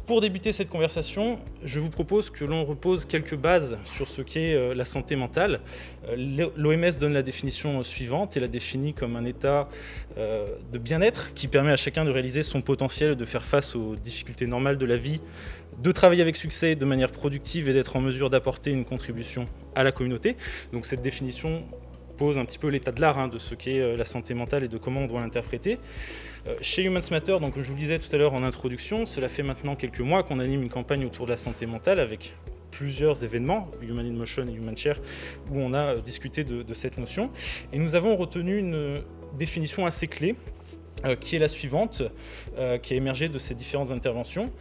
Pour débuter cette conversation, je vous propose que l'on repose quelques bases sur ce qu'est la santé mentale. L'OMS donne la définition suivante et la définit comme un état de bien-être qui permet à chacun de réaliser son potentiel et de faire face aux difficultés normales de la vie, de travailler avec succès de manière productive et d'être en mesure d'apporter une contribution à la communauté. Donc cette définition pose un petit peu l'état de l'art de ce qu'est la santé mentale et de comment on doit l'interpréter. Chez Humans Matter, donc, comme je vous le disais tout à l'heure en introduction, cela fait maintenant quelques mois qu'on anime une campagne autour de la santé mentale avec plusieurs événements, Human in Motion et Human Share, où on a discuté de cette notion. Et nous avons retenu une définition assez clé, qui est la suivante, qui a émergé de ces différentes interventions.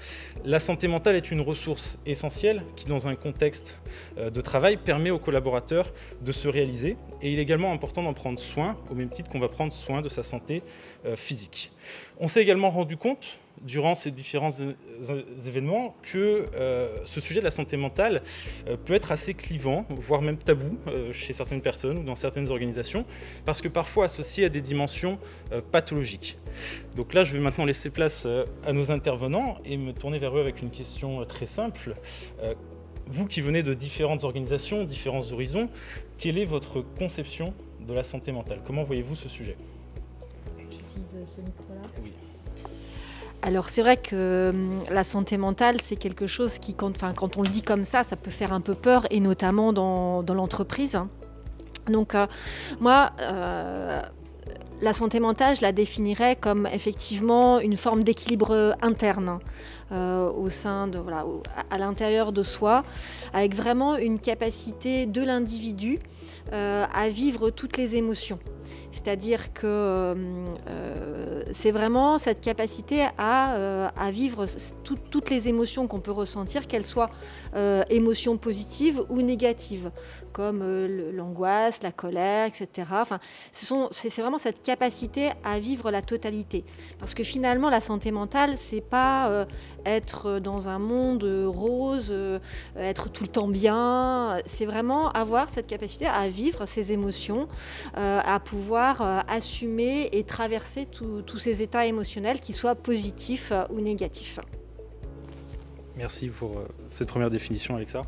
La santé mentale est une ressource essentielle qui, dans un contexte de travail, permet aux collaborateurs de se réaliser. Et il est également important d'en prendre soin, au même titre qu'on va prendre soin de sa santé physique. On s'est également rendu compte, durant ces différents événements, que ce sujet de la santé mentale peut être assez clivant, voire même tabou chez certaines personnes ou dans certaines organisations, parce que parfois associé à des dimensions pathologiques. Donc là, je vais maintenant laisser place à nos intervenants et me tourner vers eux avec une question très simple. Vous qui venez de différentes organisations, différents horizons, quelle est votre conception de la santé mentale? Comment voyez-vous ce sujet? J'utilise ce micro-là. Oui. Alors c'est vrai que la santé mentale, c'est quelque chose qui, quand on le dit comme ça peut faire un peu peur, et notamment dans l'entreprise. Donc moi, la santé mentale, je la définirais comme effectivement une forme d'équilibre interne au sein de, à l'intérieur de soi, avec vraiment une capacité de l'individu à vivre toutes les émotions. C'est-à-dire que c'est vraiment cette capacité à vivre toutes les émotions qu'on peut ressentir, qu'elles soient émotions positives ou négatives, comme l'angoisse, la colère, etc. Enfin, c'est vraiment cette capacité à vivre la totalité. Parce que finalement, la santé mentale, c'est pas être dans un monde rose, être tout le temps bien. C'est vraiment avoir cette capacité à vivre ces émotions, à pouvoir assumer et traverser tous ces états émotionnels, qu'ils soient positifs ou négatifs. Merci pour cette première définition, Alexa.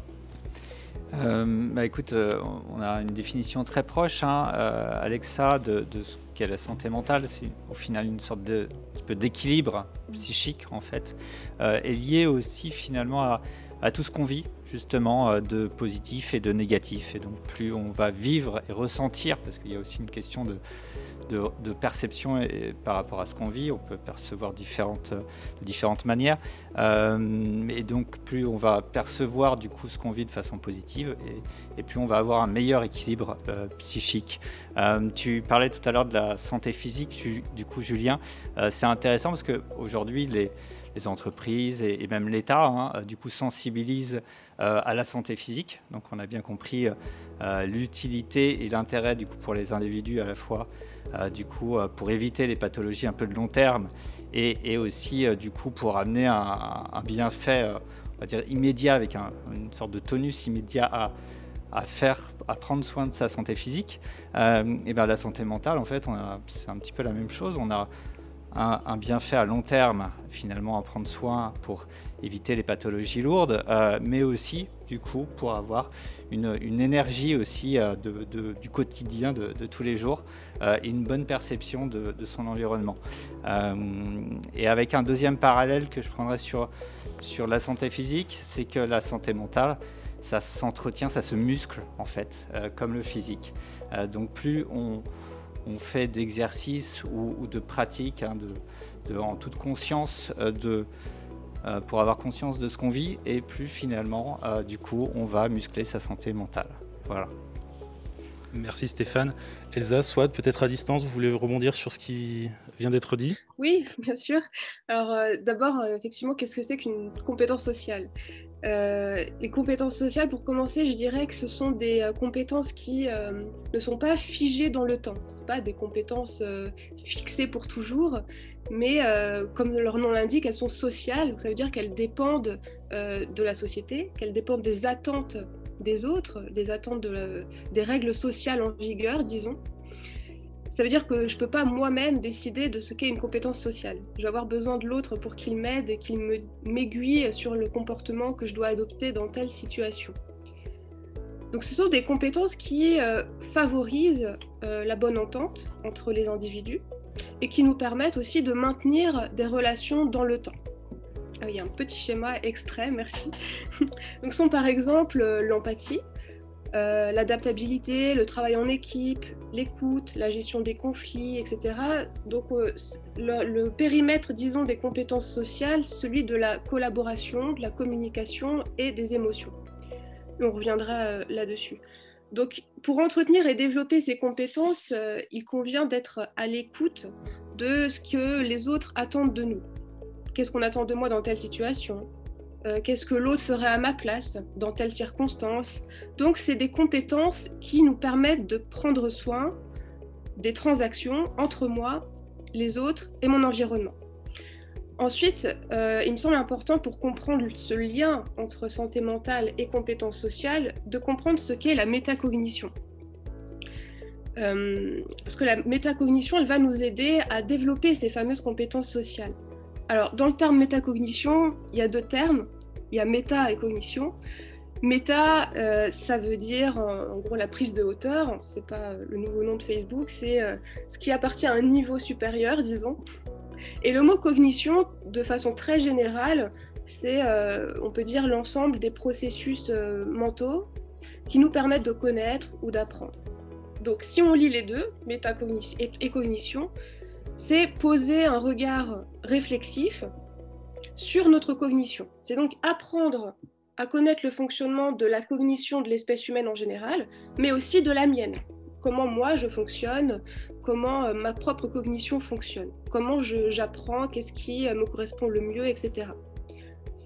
Écoute, on a une définition très proche, Alexa, de ce qu'est la santé mentale. C'est au final une sorte d'équilibre psychique, en fait, est lié aussi finalement à tout ce qu'on vit, justement, de positif et de négatif. Et donc plus on va vivre et ressentir, parce qu'il y a aussi une question de perception par rapport à ce qu'on vit, on peut percevoir de différentes manières, et donc plus on va percevoir du coup ce qu'on vit de façon positive, et plus on va avoir un meilleur équilibre psychique. Tu parlais tout à l'heure de la santé physique, du coup Julien, c'est intéressant parce qu'aujourd'hui les entreprises et même l'État du coup sensibilisent à la santé physique. Donc on a bien compris l'utilité et l'intérêt du coup pour les individus, à la fois du coup pour éviter les pathologies un peu de long terme, et aussi du coup pour amener un bienfait on va dire immédiat, avec une sorte de tonus immédiat à prendre soin de sa santé physique. Et bien la santé mentale, en fait, c'est un petit peu la même chose. On a un bienfait à long terme, finalement, à prendre soin pour éviter les pathologies lourdes, mais aussi, du coup, pour avoir une énergie aussi du quotidien, de tous les jours, et une bonne perception de son environnement. Et avec un deuxième parallèle que je prendrais sur la santé physique, c'est que la santé mentale, ça s'entretient, ça se muscle, en fait, comme le physique. Donc plus on fait d'exercices ou de pratiques en toute conscience pour avoir conscience de ce qu'on vit, et plus finalement du coup on va muscler sa santé mentale. Voilà. Merci Stéphane. Elsa, Swad, peut-être à distance, vous voulez rebondir sur ce qui vient d'être dit? Oui, bien sûr. Alors d'abord, effectivement, qu'est-ce que c'est qu'une compétence sociale? Les compétences sociales, pour commencer, je dirais que ce sont des compétences qui ne sont pas figées dans le temps. Ce ne sont pas des compétences fixées pour toujours, mais comme leur nom l'indique, elles sont sociales. Donc ça veut dire qu'elles dépendent de la société, qu'elles dépendent des attentes des autres, des attentes des règles sociales en vigueur, disons. Ça veut dire que je ne peux pas moi-même décider de ce qu'est une compétence sociale. Je vais avoir besoin de l'autre pour qu'il m'aide et qu'il m'aiguille sur le comportement que je dois adopter dans telle situation. Donc ce sont des compétences qui favorisent la bonne entente entre les individus et qui nous permettent aussi de maintenir des relations dans le temps. Il y a un petit schéma extrait, merci. Donc sont par exemple l'empathie, l'adaptabilité, le travail en équipe, l'écoute, la gestion des conflits, etc. Donc le périmètre, disons, des compétences sociales, celui de la collaboration, de la communication et des émotions. On reviendra là-dessus. Donc pour entretenir et développer ces compétences, il convient d'être à l'écoute de ce que les autres attendent de nous. Qu'est-ce qu'on attend de moi dans telle situation ? Qu'est-ce que l'autre ferait à ma place dans telle circonstance? Donc, c'est des compétences qui nous permettent de prendre soin des transactions entre moi, les autres et mon environnement. Ensuite, il me semble important pour comprendre ce lien entre santé mentale et compétences sociales, de comprendre ce qu'est la métacognition. Parce que la métacognition, elle va nous aider à développer ces fameuses compétences sociales. Alors, dans le terme métacognition, il y a deux termes. Il y a méta et cognition. Méta, ça veut dire en gros la prise de hauteur. C'est pas le nouveau nom de Facebook, c'est ce qui appartient à un niveau supérieur, disons. Et le mot cognition, de façon très générale, c'est, on peut dire, l'ensemble des processus mentaux qui nous permettent de connaître ou d'apprendre. Donc, si on lit les deux, métacognition et cognition, c'est poser un regard réflexif sur notre cognition. C'est donc apprendre à connaître le fonctionnement de la cognition de l'espèce humaine en général, mais aussi de la mienne. Comment moi je fonctionne, comment ma propre cognition fonctionne, comment j'apprends, qu'est-ce qui me correspond le mieux, etc.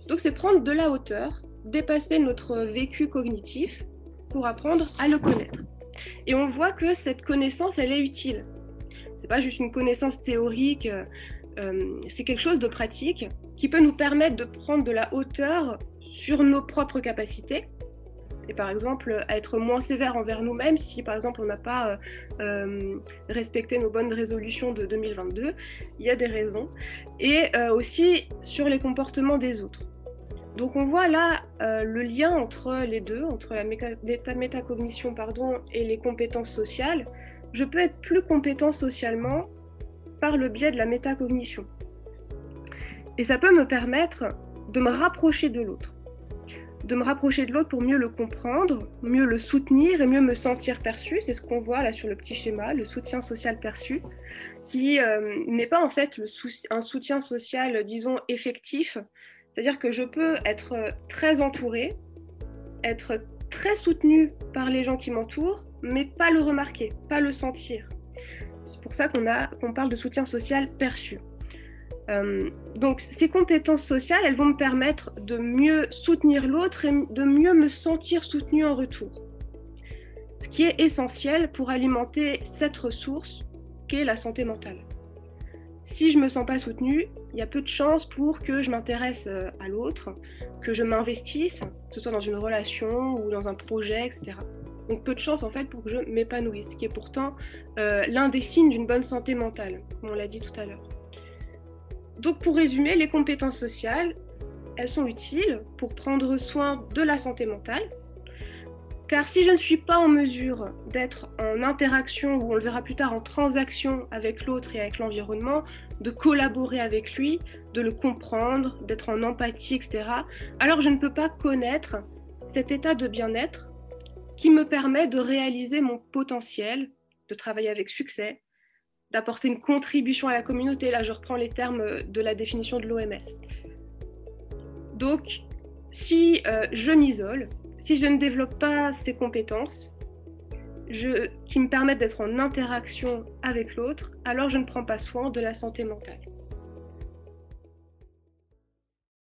Donc c'est prendre de la hauteur, dépasser notre vécu cognitif pour apprendre à le connaître. Et on voit que cette connaissance, elle est utile. C'est pas juste une connaissance théorique, c'est quelque chose de pratique qui peut nous permettre de prendre de la hauteur sur nos propres capacités et par exemple être moins sévère envers nous-mêmes si par exemple on n'a pas respecté nos bonnes résolutions de 2022, il y a des raisons, et aussi sur les comportements des autres. Donc on voit là le lien entre les deux, entre la métacognition et les compétences sociales. Je peux être plus compétent socialement par le biais de la métacognition. Et ça peut me permettre de me rapprocher de l'autre. De me rapprocher de l'autre pour mieux le comprendre, mieux le soutenir et mieux me sentir perçu. C'est ce qu'on voit là sur le petit schéma, le soutien social perçu, qui n'est pas en fait un soutien social, disons, effectif. C'est-à-dire que je peux être très entourée, être très soutenue par les gens qui m'entourent, mais pas le remarquer, pas le sentir. C'est pour ça qu'on parle de soutien social perçu. Donc ces compétences sociales, elles vont me permettre de mieux soutenir l'autre et de mieux me sentir soutenue en retour. Ce qui est essentiel pour alimenter cette ressource qu'est la santé mentale. Si je ne me sens pas soutenue, il y a peu de chances pour que je m'intéresse à l'autre, que je m'investisse, que ce soit dans une relation ou dans un projet, etc. Donc peu de chances en fait pour que je m'épanouisse, ce qui est pourtant l'un des signes d'une bonne santé mentale, comme on l'a dit tout à l'heure. Donc pour résumer, les compétences sociales, elles sont utiles pour prendre soin de la santé mentale, car si je ne suis pas en mesure d'être en interaction, ou on le verra plus tard en transaction avec l'autre et avec l'environnement, de collaborer avec lui, de le comprendre, d'être en empathie, etc., alors je ne peux pas connaître cet état de bien-être qui me permet de réaliser mon potentiel, de travailler avec succès, d'apporter une contribution à la communauté. Là, je reprends les termes de la définition de l'OMS. Donc, si je m'isole, si je ne développe pas ces compétences qui me permettent d'être en interaction avec l'autre, alors je ne prends pas soin de la santé mentale.